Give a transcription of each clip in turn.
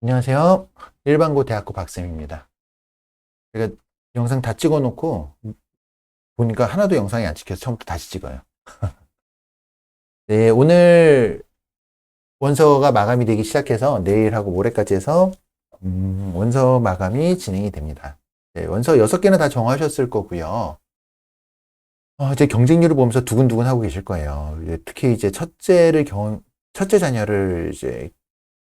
안녕하세요. 일반고 대학교 박쌤입니다. 제가 영상 다 찍어 놓고 보니까 하나도 영상이 안 찍혀서 처음부터 다시 찍어요. 네, 오늘 원서가 마감이 되기 시작해서 내일하고 모레까지 해서 원서 마감이 진행이 됩니다. 네, 원서 6개는 다 정하셨을 거고요. 이제 경쟁률을 보면서 두근두근 하고 계실 거예요. 특히 이제 첫째 자녀를 이제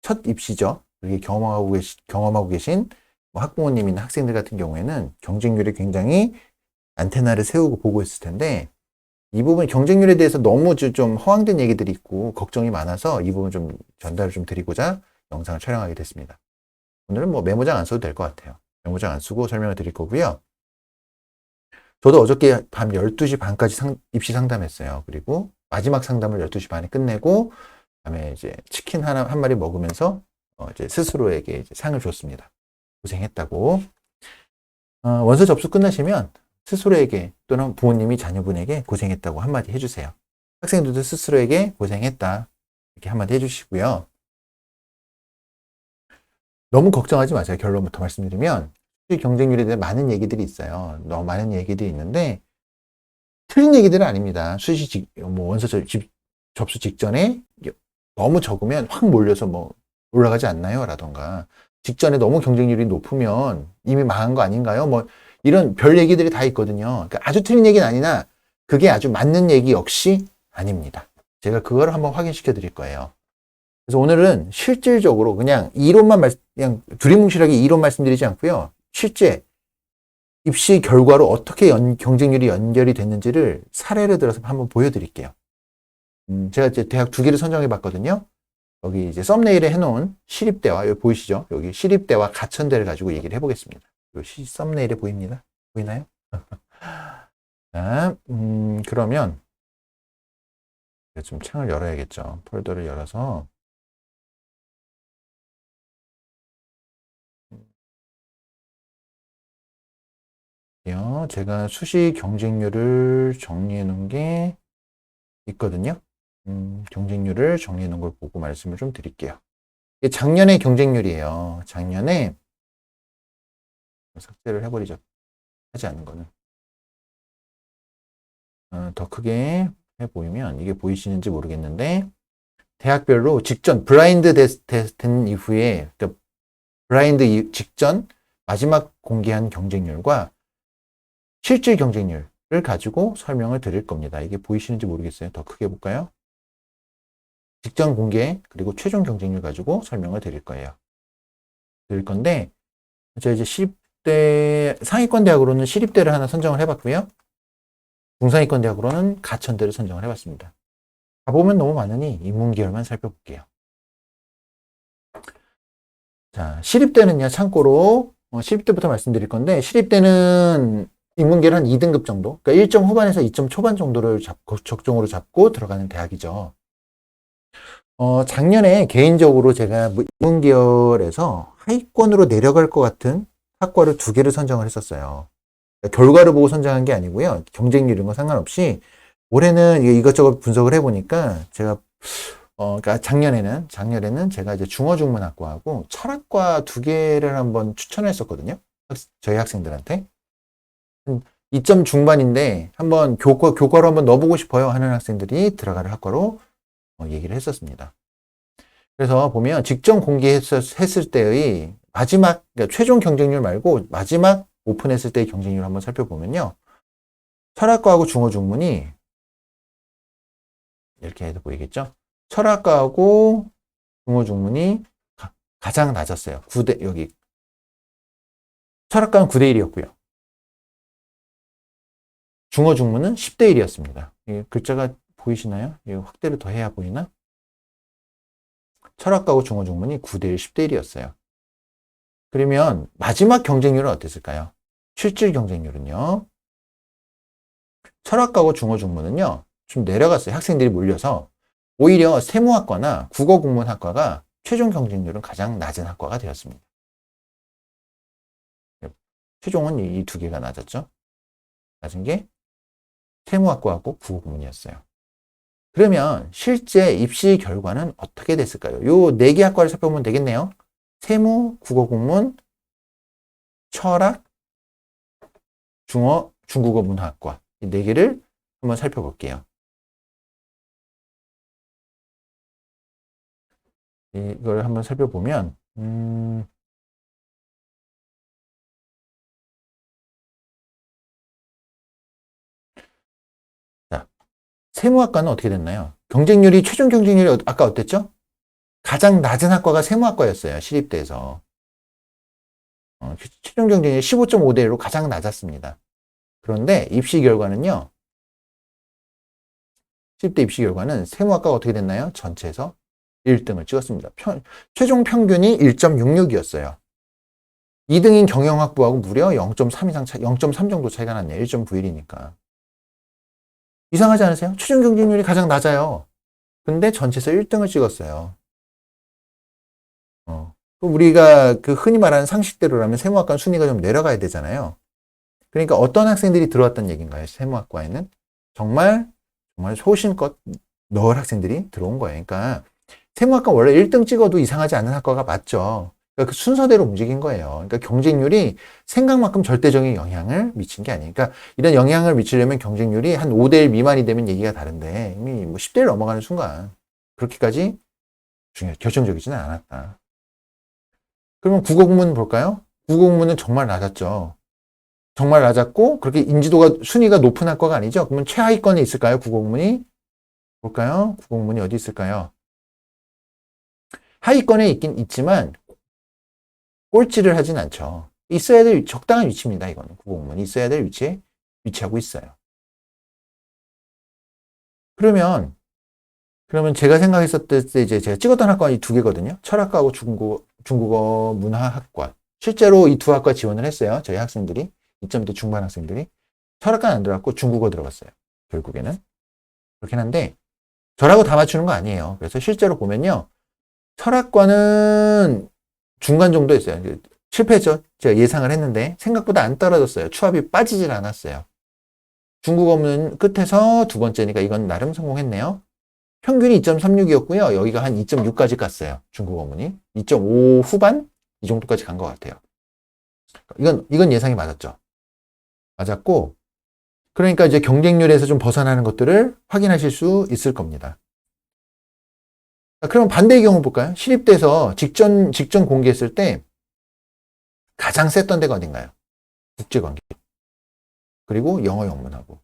첫 입시죠. 그렇게 경험하고 계신 뭐 학부모님이나 학생들 같은 경우에는 경쟁률에 굉장히 안테나를 세우고 보고 있을 텐데, 이 부분 경쟁률에 대해서 너무 좀 허황된 얘기들이 있고 걱정이 많아서 이 부분 좀 전달을 좀 드리고자 영상을 촬영하게 됐습니다. 오늘은 뭐 메모장 안 써도 될 것 같아요. 메모장 안 쓰고 설명을 드릴 거고요. 저도 어저께 밤 12시 반까지 입시 상담했어요. 그리고 마지막 상담을 12시 반에 끝내고, 그다음에 이제 치킨 한 마리 먹으면서 이제 스스로에게 이제 상을 줬습니다. 고생했다고. 원서 접수 끝나시면 스스로에게 또는 부모님이 자녀분에게 고생했다고 한마디 해주세요. 학생들도 스스로에게 고생했다 이렇게 한마디 해주시고요. 너무 걱정하지 마세요. 결론부터 말씀드리면 수시 경쟁률에 대해 많은 얘기들이 있어요. 너무 많은 얘기들이 있는데 틀린 얘기들은 아닙니다. 원서 접수 직전에 너무 적으면 확 몰려서 뭐 올라가지 않나요? 라던가 직전에 너무 경쟁률이 높으면 이미 망한 거 아닌가요? 뭐 이런 별 얘기들이 다 있거든요. 그러니까 아주 틀린 얘기는 아니나 그게 아주 맞는 얘기 역시 아닙니다. 제가 그걸 한번 확인시켜 드릴 거예요. 그래서 오늘은 실질적으로 그냥 두리뭉실하게 이론 말씀드리지 않고요. 실제 입시 결과로 어떻게 경쟁률이 연결이 됐는지를 사례를 들어서 한번 보여드릴게요. 제가 이제 대학 2개를 선정해 봤거든요. 여기 이제 썸네일에 해놓은 시립대와, 여기 보이시죠? 여기 시립대와 가천대를 가지고 얘기를 해보겠습니다. 썸네일에 보입니다. 보이나요? 자, 그러면 좀 창을 열어야겠죠. 폴더를 열어서. 제가 수시 경쟁률을 정리해 놓은 게 있거든요. 경쟁률을 정리해 놓은 걸 보고 말씀을 좀 드릴게요. 이게 작년의 경쟁률이에요. 작년에 삭제를 해버리죠. 하지 않은 거는. 더 크게 해 보이면 이게 보이시는지 모르겠는데, 대학별로 직전 블라인드 된 이후에, 그러니까 블라인드 직전 마지막 공개한 경쟁률과 실질 경쟁률을 가지고 설명을 드릴 겁니다. 이게 보이시는지 모르겠어요. 더 크게 볼까요? 직전 공개 그리고 최종 경쟁률 가지고 설명을 드릴 건데, 제가 이제 상위권 대학으로는 시립대를 하나 선정을 해봤고요. 중상위권 대학으로는 가천대를 선정을 해봤습니다. 가보면 너무 많으니 인문계열만 살펴볼게요. 자, 시립대는요, 참고로, 시립대부터 말씀드릴 건데, 시립대는 인문계를 한 2등급 정도, 그러니까 1점 후반에서 2점 초반 정도를 적정으로 잡고 들어가는 대학이죠. 작년에 개인적으로 제가 인문계열에서 하위권으로 내려갈 것 같은 학과를 2개를 선정을 했었어요. 그러니까 결과를 보고 선정한 게 아니고요. 경쟁률 이런 거 상관없이 올해는 이것저것 분석을 해보니까 제가 그러니까 작년에는 제가 이제 중어중문학과하고 철학과 2개를 한번 추천을 했었거든요. 저희 학생들한테. 2점 중반인데 한번 교과로 한번 넣어보고 싶어요 하는 학생들이 들어가는 학과로 얘기를 했었습니다. 그래서 보면 직전 공개했을 때의 마지막, 그러니까 최종 경쟁률 말고 마지막 오픈했을 때의 경쟁률 한번 살펴보면요. 철학과하고 중어중문이 이렇게 해도 보이겠죠? 철학과하고 중어중문이 가장 낮았어요. 여기. 철학과는 9대 1이었고요. 중어중문은 10대 1이었습니다. 글자가 보이시나요? 이거 확대를 더 해야 보이나? 철학과하고 중어중문이 9대 1, 10대 1이었어요. 그러면 마지막 경쟁률은 어땠을까요? 실질 경쟁률은요. 철학과하고 중어중문은요. 좀 내려갔어요. 학생들이 몰려서. 오히려 세무학과나 국어국문학과가 최종 경쟁률은 가장 낮은 학과가 되었습니다. 최종은 이 2개가 낮았죠. 낮은 게 세무학과하고 국어국문이었어요. 그러면 실제 입시 결과는 어떻게 됐을까요? 요 4개 학과를 살펴보면 되겠네요. 세무, 국어 국문, 철학, 중국어 문화학과 이 네 개를 한번 살펴볼게요. 이걸 한번 살펴보면 자, 세무학과는 어떻게 됐나요? 경쟁률이 최종 경쟁률이 아까 어땠죠? 가장 낮은 학과가 세무학과였어요. 시립대에서. 최종 경쟁률이 15.5대 1로 가장 낮았습니다. 그런데 입시 결과는요. 시립대 입시 결과는 세무학과가 어떻게 됐나요? 전체에서 1등을 찍었습니다. 최종 평균이 1.66이었어요. 2등인 경영학부하고 무려 0.3 이상 차이, 0.3 정도 차이가 났네요. 1.91이니까. 이상하지 않으세요? 최종 경쟁률이 가장 낮아요. 근데 전체에서 1등을 찍었어요. 우리가 그 흔히 말하는 상식대로라면 세무학과는 순위가 좀 내려가야 되잖아요. 그러니까 어떤 학생들이 들어왔던 얘기인가요? 세무학과에는 정말 소신껏 넣을 학생들이 들어온 거예요. 그러니까 세무학과 원래 1등 찍어도 이상하지 않은 학과가 맞죠. 그러니까 그 순서대로 움직인 거예요. 그러니까 경쟁률이 생각만큼 절대적인 영향을 미친 게 아니니까 이런 영향을 미치려면 경쟁률이 한 5대1 미만이 되면 얘기가 다른데 이미 뭐 10대를 넘어가는 순간 그렇게까지 결정적이지는 않았다. 그러면 국어국문 볼까요? 국어국문은 정말 낮았죠. 정말 낮았고 그렇게 인지도가 순위가 높은 학과가 아니죠. 그러면 최하위권에 있을까요? 국어국문이? 볼까요? 국어국문이 어디 있을까요? 하위권에 있긴 있지만 꼴찌를 하진 않죠. 있어야 될 적당한 위치입니다. 이거는 국어국문이 있어야 될 위치에 위치하고 있어요. 그러면 제가 생각했었을 때 이제 제가 찍었던 학과가 이 두 개거든요. 철학과하고 중국어 문화학과. 실제로 이 두 학과 지원을 했어요. 저희 학생들이 2점대 중반 학생들이 철학과는 안 들어갔고 중국어 들어갔어요. 결국에는 그렇긴 한데 저라고 다 맞추는 거 아니에요. 그래서 실제로 보면요. 철학과는 중간 정도 했어요. 실패했죠. 제가 예상을 했는데 생각보다 안 떨어졌어요. 추합이 빠지질 않았어요. 중국어는 끝에서 두 번째니까 이건 나름 성공했네요. 평균이 2.36이었고요. 여기가 한 2.6까지 갔어요. 중국어문이. 2.5 후반? 이 정도까지 간 것 같아요. 이건 예상이 맞았죠. 맞았고, 그러니까 이제 경쟁률에서 좀 벗어나는 것들을 확인하실 수 있을 겁니다. 그럼 반대의 경우 볼까요? 시립대에서 직전 공개했을 때 가장 셌던 데가 어딘가요? 국제관계. 그리고 영어 영문하고.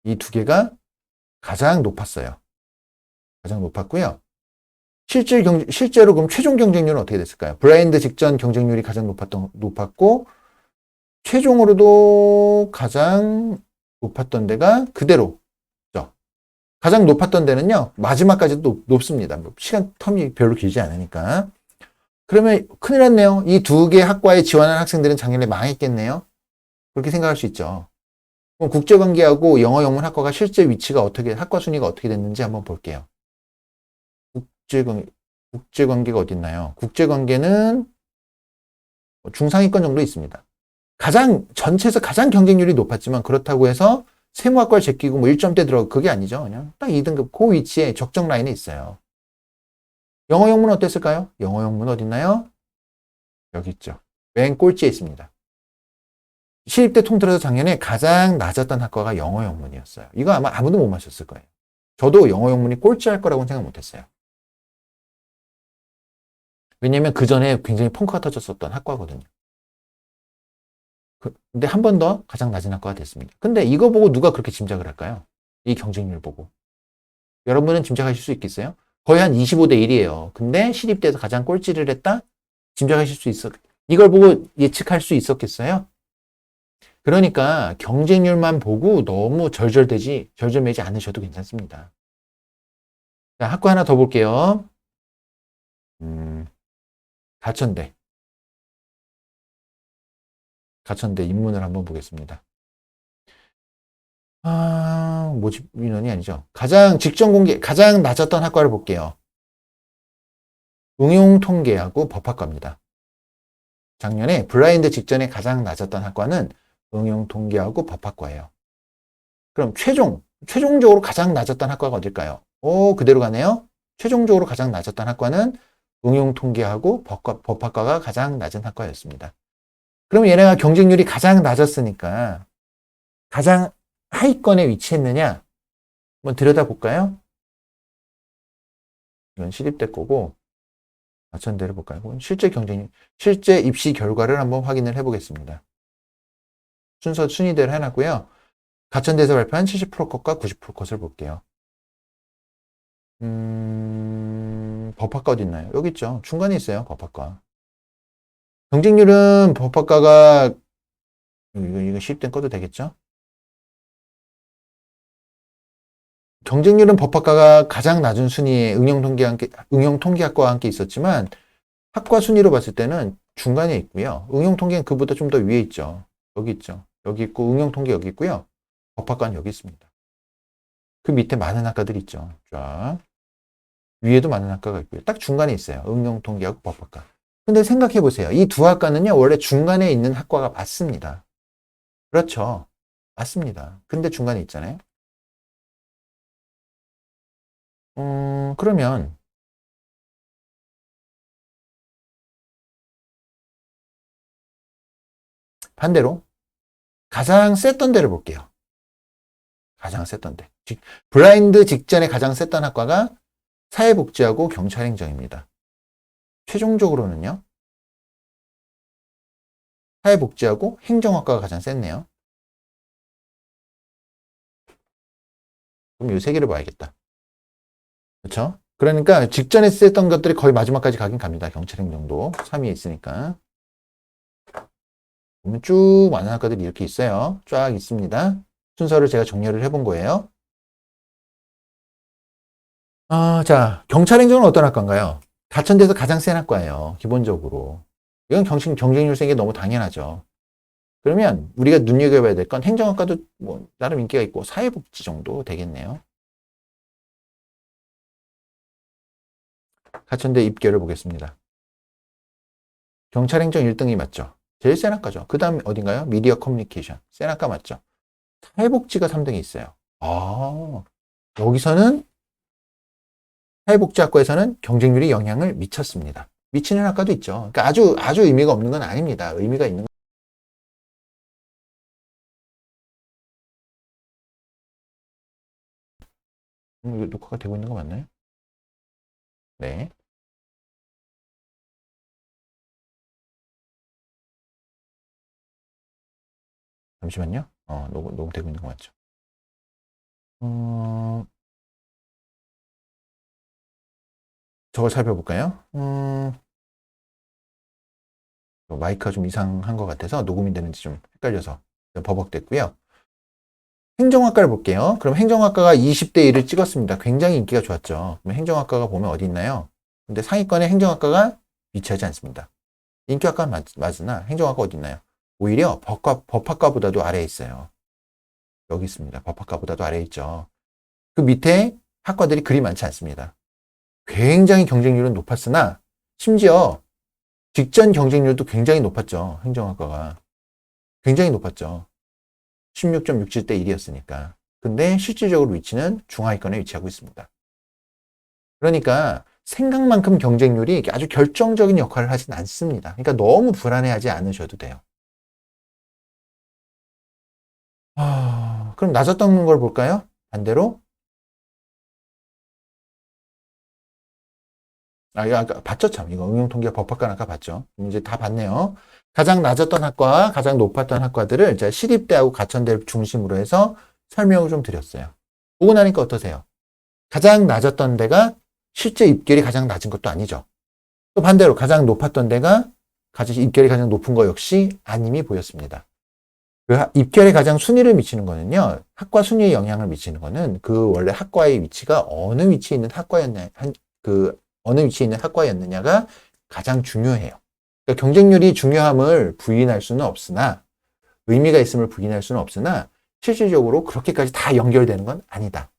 이 두 개가 가장 높았어요. 가장 높았고요. 실제로 그럼 최종 경쟁률은 어떻게 됐을까요? 블라인드 직전 경쟁률이 가장 높았고, 최종으로도 가장 높았던 데가 그대로. 가장 높았던 데는요, 마지막까지도 높습니다. 시간 텀이 별로 길지 않으니까. 그러면 큰일 났네요. 이 두 개 학과에 지원한 학생들은 작년에 망했겠네요. 그렇게 생각할 수 있죠. 그럼 국제관계하고 영어 영문 학과가 실제 위치가 학과 순위가 어떻게 됐는지 한번 볼게요. 국제관계가 어디 있나요? 국제관계는 중상위권 정도 있습니다. 전체에서 가장 경쟁률이 높았지만 그렇다고 해서 세무학과를 제끼고 뭐 1점대 들어가고 그게 아니죠. 그냥 딱 2등급 그 위치에 적정 라인에 있어요. 영어 영문 어땠을까요? 영어 영문 어디 있나요? 여기 있죠. 맨 꼴찌에 있습니다. 시립대 통틀어서 작년에 가장 낮았던 학과가 영어 영문이었어요. 이거 아마 아무도 못 맞췄을 거예요. 저도 영어 영문이 꼴찌할 거라고는 생각 못 했어요. 왜냐면 그 전에 굉장히 펑크가 터졌었던 학과거든요. 근데 한 번 더 가장 낮은 학과가 됐습니다. 근데 이거 보고 누가 그렇게 짐작을 할까요? 이 경쟁률 보고. 여러분은 짐작하실 수 있겠어요? 거의 한 25대 1이에요. 근데 시립대에서 가장 꼴찌를 했다? 짐작하실 수 이걸 보고 예측할 수 있었겠어요? 그러니까 경쟁률만 보고 너무 절절매지 않으셔도 괜찮습니다. 자, 학과 하나 더 볼게요. 가천대 입문을 한번 보겠습니다. 모집 인원이 아니죠. 가장 낮았던 학과를 볼게요. 응용통계하고 법학과입니다. 작년에 블라인드 직전에 가장 낮았던 학과는 응용통계하고 법학과예요. 그럼 최종적으로 가장 낮았던 학과가 어딜까요? 그대로 가네요. 최종적으로 가장 낮았던 학과는 응용통계하고 법학과가 가장 낮은 학과였습니다. 그러면 얘네가 경쟁률이 가장 낮았으니까 가장 하위권에 위치했느냐? 한번 들여다볼까요? 이건 시립대 거고 가천대를 볼까요? 실제 경쟁률, 실제 입시 결과를 한번 확인을 해보겠습니다. 순위대로 해놨고요. 가천대에서 발표한 70% 컷과 90% 컷을 볼게요. 법학과 어디 있나요? 여기 있죠. 중간에 있어요. 법학과. 경쟁률은 법학과가 이거 시립대 꺼도 되겠죠? 경쟁률은 법학과가 가장 낮은 순위에 응용통계학과와 함께 있었지만 학과 순위로 봤을 때는 중간에 있고요. 응용통계는 그보다 좀 더 위에 있죠. 여기 있죠. 여기 있고 응용통계 여기 있고요. 법학과는 여기 있습니다. 그 밑에 많은 학과들이 있죠. 쫙. 위에도 많은 학과가 있고요. 딱 중간에 있어요. 응용통계하고 법학과. 근데 생각해 보세요. 이 두 학과는요. 원래 중간에 있는 학과가 맞습니다. 그렇죠. 맞습니다. 근데 중간에 있잖아요. 그러면 반대로 가장 셌던 데를 볼게요. 가장 셌던 데. 블라인드 직전에 가장 셌던 학과가 사회복지하고 경찰행정입니다. 최종적으로는요. 사회복지하고 행정학과가 가장 셌네요. 그럼 이 세 개를 봐야겠다. 그렇죠? 그러니까 직전에 셌던 것들이 거의 마지막까지 가긴 갑니다. 경찰행정도 3위에 있으니까. 보면 쭉 많은 학과들이 이렇게 있어요. 쫙 있습니다. 순서를 제가 정리를 해본 거예요. 자, 경찰행정은 어떤 학과인가요? 가천대에서 가장 센 학과예요. 기본적으로. 이건 경쟁률 센 게 너무 당연하죠. 그러면 우리가 눈여겨봐야 될 건 행정학과도 뭐 나름 인기가 있고 사회복지 정도 되겠네요. 가천대 입결을 보겠습니다. 경찰행정 1등이 맞죠? 제일 센 학과죠. 그 다음 어딘가요? 미디어 커뮤니케이션. 센 학과 맞죠? 사회복지가 3등에 있어요. 여기서는 사회복지학과에서는 경쟁률이 영향을 미쳤습니다. 미치는 학과도 있죠. 그러니까 아주 의미가 없는 건 아닙니다. 의미가 있는 이거 녹화가 되고 있는 거 맞나요? 네. 잠시만요. 녹음되고 있는 거 맞죠? 저걸 살펴볼까요? 마이크가 좀 이상한 것 같아서 녹음이 되는지 좀 헷갈려서 버벅댔고요. 행정학과를 볼게요. 그럼 행정학과가 20대 1을 찍었습니다. 굉장히 인기가 좋았죠. 그럼 행정학과가 보면 어디 있나요? 근데 상위권에 행정학과가 위치하지 않습니다. 인기학과는 맞으나 행정학과 어디 있나요? 오히려 법학과보다도 아래에 있어요. 여기 있습니다. 법학과보다도 아래에 있죠. 그 밑에 학과들이 그리 많지 않습니다. 굉장히 경쟁률은 높았으나 심지어 직전 경쟁률도 굉장히 높았죠. 행정학과가. 굉장히 높았죠. 16.67대 1이었으니까. 근데 실질적으로 위치는 중하위권에 위치하고 있습니다. 그러니까 생각만큼 경쟁률이 아주 결정적인 역할을 하진 않습니다. 그러니까 너무 불안해하지 않으셔도 돼요. 그럼 낮았던 걸 볼까요? 반대로. 이거 아까 봤죠, 참. 이거 응용통계 법학과 아까 봤죠. 이제 다 봤네요. 가장 낮았던 학과와 가장 높았던 학과들을 제가 시립대하고 가천대를 중심으로 해서 설명을 좀 드렸어요. 보고 나니까 어떠세요? 가장 낮았던 데가 실제 입결이 가장 낮은 것도 아니죠. 또 반대로 가장 높았던 데가 입결이 가장 높은 거 역시 아님이 보였습니다. 그 입결에 가장 순위를 미치는 거는요, 학과 순위에 영향을 미치는 거는 그 원래 학과의 위치가 어느 위치에 있는 어느 위치에 있는 학과였느냐가 가장 중요해요. 그러니까 경쟁률이 중요함을 부인할 수는 없으나, 의미가 있음을 부인할 수는 없으나, 실질적으로 그렇게까지 다 연결되는 건 아니다.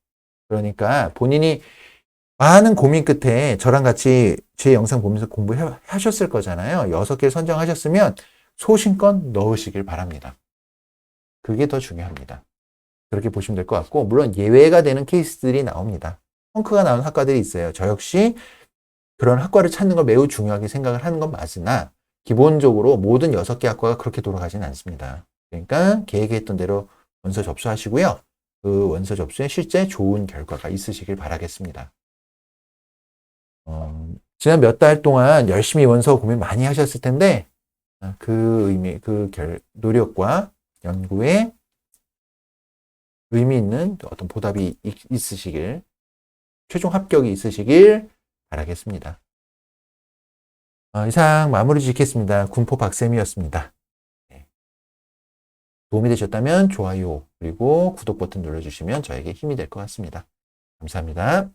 그러니까 본인이 많은 고민 끝에 저랑 같이 제 영상 보면서 공부하셨을 거잖아요. 6개 선정하셨으면 소신껏 넣으시길 바랍니다. 그게 더 중요합니다. 그렇게 보시면 될 것 같고, 물론 예외가 되는 케이스들이 나옵니다. 펑크가 나오는 학과들이 있어요. 저 역시 그런 학과를 찾는 걸 매우 중요하게 생각을 하는 건 맞으나 기본적으로 모든 6개 학과가 그렇게 돌아가지는 않습니다. 그러니까 계획했던 대로 원서 접수하시고요. 그 원서 접수에 실제 좋은 결과가 있으시길 바라겠습니다. 지난 몇 달 동안 열심히 원서 고민 많이 하셨을 텐데 그 노력과 연구에 의미 있는 어떤 보답이 있으시길, 최종 합격이 있으시길 바라겠습니다. 이상 마무리 짓겠습니다. 군포 박쌤이었습니다. 네. 도움이 되셨다면 좋아요 그리고 구독 버튼 눌러주시면 저에게 힘이 될 것 같습니다. 감사합니다.